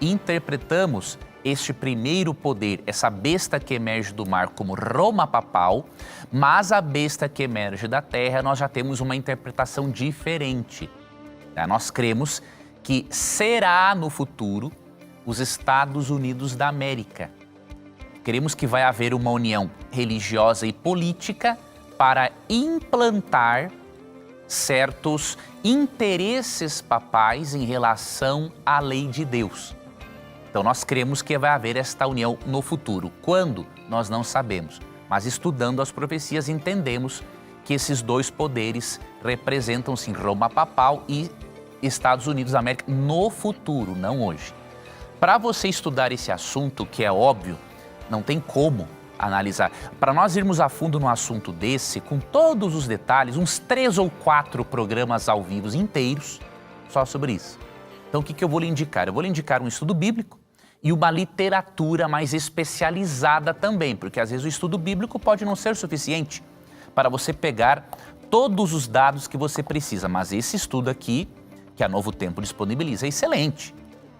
e interpretamos este primeiro poder, essa besta que emerge do mar, como Roma papal, mas a besta que emerge da terra, nós já temos uma interpretação diferente. Nós cremos que será no futuro os Estados Unidos da América. Queremos que vai haver uma união religiosa e política para implantar certos interesses papais em relação à lei de Deus. Então nós cremos que vai haver esta união no futuro. Quando? Nós não sabemos. Mas estudando as profecias entendemos que esses dois poderes representam sim Roma papal e Estados Unidos da América no futuro, não hoje. Para você estudar esse assunto, que é óbvio, não tem como analisar. Para nós irmos a fundo no assunto desse, com todos os detalhes, uns 3 ou 4 programas ao vivo inteiros só sobre isso. Então o que eu vou lhe indicar? Eu vou lhe indicar um estudo bíblico e uma literatura mais especializada também, porque às vezes o estudo bíblico pode não ser suficiente para você pegar todos os dados que você precisa, mas esse estudo aqui, que a Novo Tempo disponibiliza, é excelente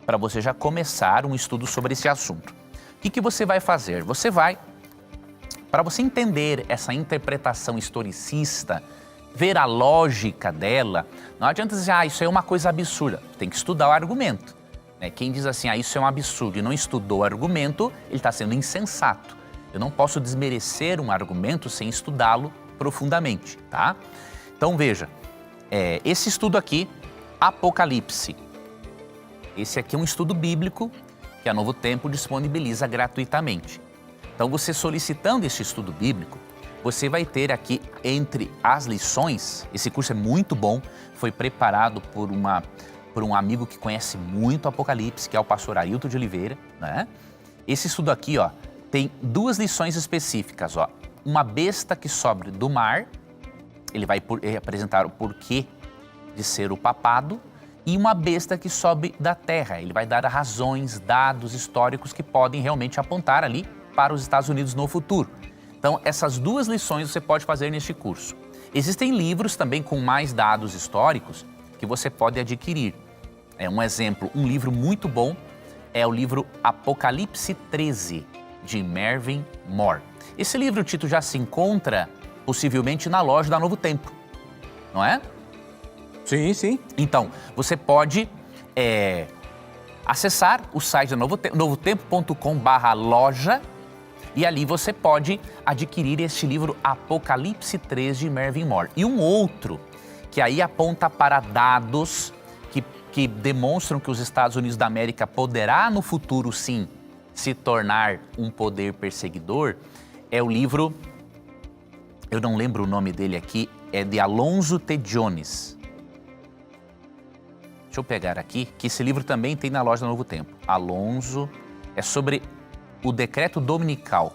para você já começar um estudo sobre esse assunto. O que você vai fazer? Você vai, para você entender essa interpretação historicista, ver a lógica dela, não adianta dizer, isso é uma coisa absurda. Tem que estudar o argumento. Quem diz assim, isso é um absurdo e não estudou o argumento, ele está sendo insensato. Eu não posso desmerecer um argumento sem estudá-lo profundamente, tá? Então veja, esse estudo aqui, Apocalipse. Esse aqui é um estudo bíblico que a Novo Tempo disponibiliza gratuitamente. Então você solicitando esse estudo bíblico, você vai ter aqui entre as lições, esse curso é muito bom, foi preparado por um amigo que conhece muito o Apocalipse, que é o pastor Ailton de Oliveira, né? Esse estudo aqui, tem 2 lições específicas, Uma besta que sobe do mar, ele vai apresentar o porquê de ser o papado, e uma besta que sobe da terra. Ele vai dar razões, dados históricos que podem realmente apontar ali para os Estados Unidos no futuro. Então, essas duas lições você pode fazer neste curso. Existem livros também com mais dados históricos que você pode adquirir. Um exemplo, um livro muito bom é o livro Apocalipse 13, de Mervyn Moore. Esse livro, Tito, já se encontra possivelmente na loja da Novo Tempo, não é? Sim, sim. Então, você pode acessar o site da novotempo.com/loja e ali você pode adquirir este livro Apocalipse 3 de Mervyn Moore. E um outro, que aí aponta para dados que demonstram que os Estados Unidos da América poderá no futuro, sim, se tornar um poder perseguidor, é o livro, eu não lembro o nome dele aqui, é de Alonzo T. Jones. Deixa eu pegar aqui, que esse livro também tem na loja do Novo Tempo. Alonzo, é sobre o decreto dominical.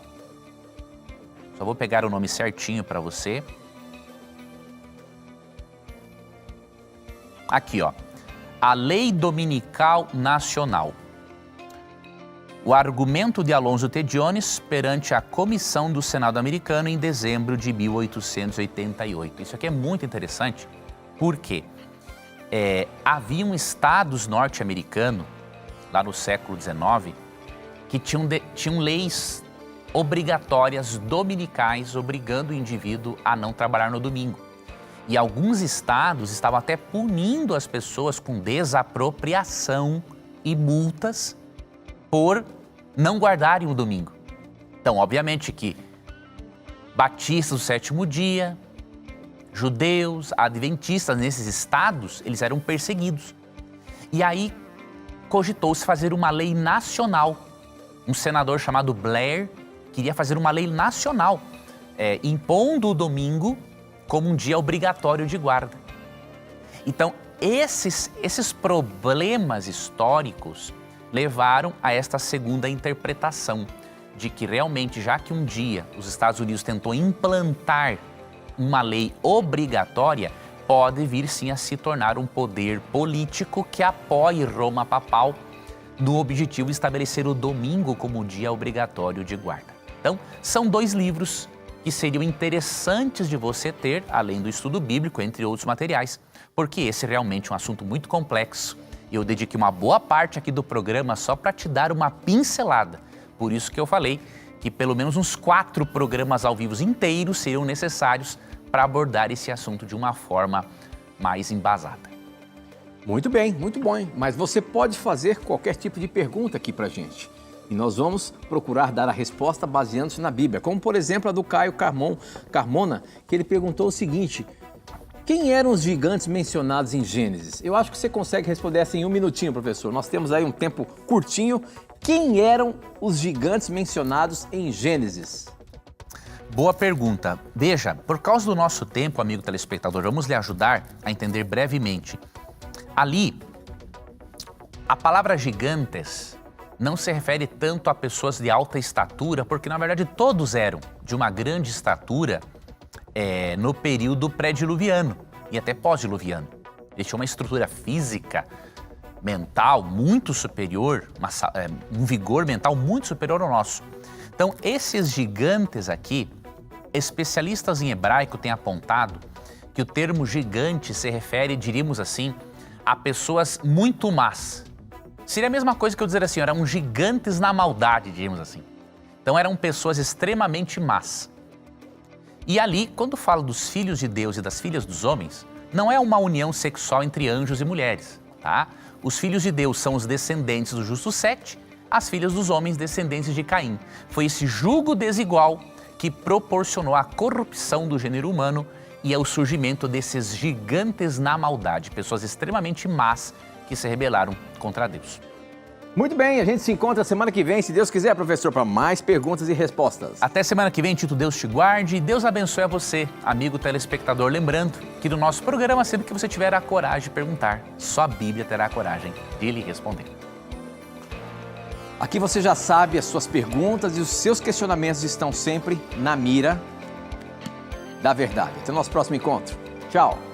Só vou pegar o nome certinho para você. Aqui, ó. A Lei Dominical Nacional. O argumento de Alonzo T. Jones perante a Comissão do Senado americano em dezembro de 1888. Isso aqui é muito interessante, porque haviam estados norte-americanos, lá no século XIX, que tinham leis obrigatórias dominicais, obrigando o indivíduo a não trabalhar no domingo. E alguns estados estavam até punindo as pessoas com desapropriação e multas por não guardarem o domingo. Então, obviamente que batistas do sétimo dia, judeus, adventistas nesses estados, eles eram perseguidos. E aí cogitou-se fazer uma lei nacional. Um senador chamado Blair queria fazer uma lei nacional, impondo o domingo como um dia obrigatório de guarda. Então, esses problemas históricos levaram a esta segunda interpretação de que realmente, já que um dia os Estados Unidos tentou implantar uma lei obrigatória, pode vir sim a se tornar um poder político que apoie Roma papal no objetivo de estabelecer o domingo como dia obrigatório de guarda. Então, são dois livros que seriam interessantes de você ter, além do estudo bíblico, entre outros materiais, porque esse é realmente um assunto muito complexo e eu dediquei uma boa parte aqui do programa só para te dar uma pincelada. Por isso que eu falei que pelo menos uns 4 programas ao vivo inteiros seriam necessários para abordar esse assunto de uma forma mais embasada. Muito bem, muito bom. Mas você pode fazer qualquer tipo de pergunta aqui para a gente. E nós vamos procurar dar a resposta baseando-se na Bíblia. Como, por exemplo, a do Caio Carmona, que ele perguntou o seguinte: quem eram os gigantes mencionados em Gênesis? Eu acho que você consegue responder essa em um minutinho, professor. Nós temos aí um tempo curtinho. Quem eram os gigantes mencionados em Gênesis? Boa pergunta. Veja, por causa do nosso tempo, amigo telespectador, vamos lhe ajudar a entender brevemente. Ali, a palavra gigantes não se refere tanto a pessoas de alta estatura, porque na verdade todos eram de uma grande estatura no período pré-diluviano e até pós-diluviano. Eles tinham uma estrutura física, mental muito superior, um vigor mental muito superior ao nosso. Então, esses gigantes aqui, especialistas em hebraico têm apontado que o termo gigante se refere, diríamos assim, a pessoas muito más. Seria a mesma coisa que eu dizer assim, eram gigantes na maldade, diríamos assim. Então eram pessoas extremamente más. E ali, quando falo dos filhos de Deus e das filhas dos homens, não é uma união sexual entre anjos e mulheres, tá? Os filhos de Deus são os descendentes do justo Sete, as filhas dos homens descendentes de Caim. Foi esse jugo desigual que proporcionou a corrupção do gênero humano e o surgimento desses gigantes na maldade, pessoas extremamente más que se rebelaram contra Deus. Muito bem, a gente se encontra semana que vem, se Deus quiser, professor, para mais perguntas e respostas. Até semana que vem, Tito, Deus te guarde e Deus abençoe a você, amigo telespectador. Lembrando que no nosso programa, sempre que você tiver a coragem de perguntar, só a Bíblia terá a coragem de lhe responder. Aqui você já sabe, as suas perguntas e os seus questionamentos estão sempre na mira da verdade. Até o nosso próximo encontro. Tchau!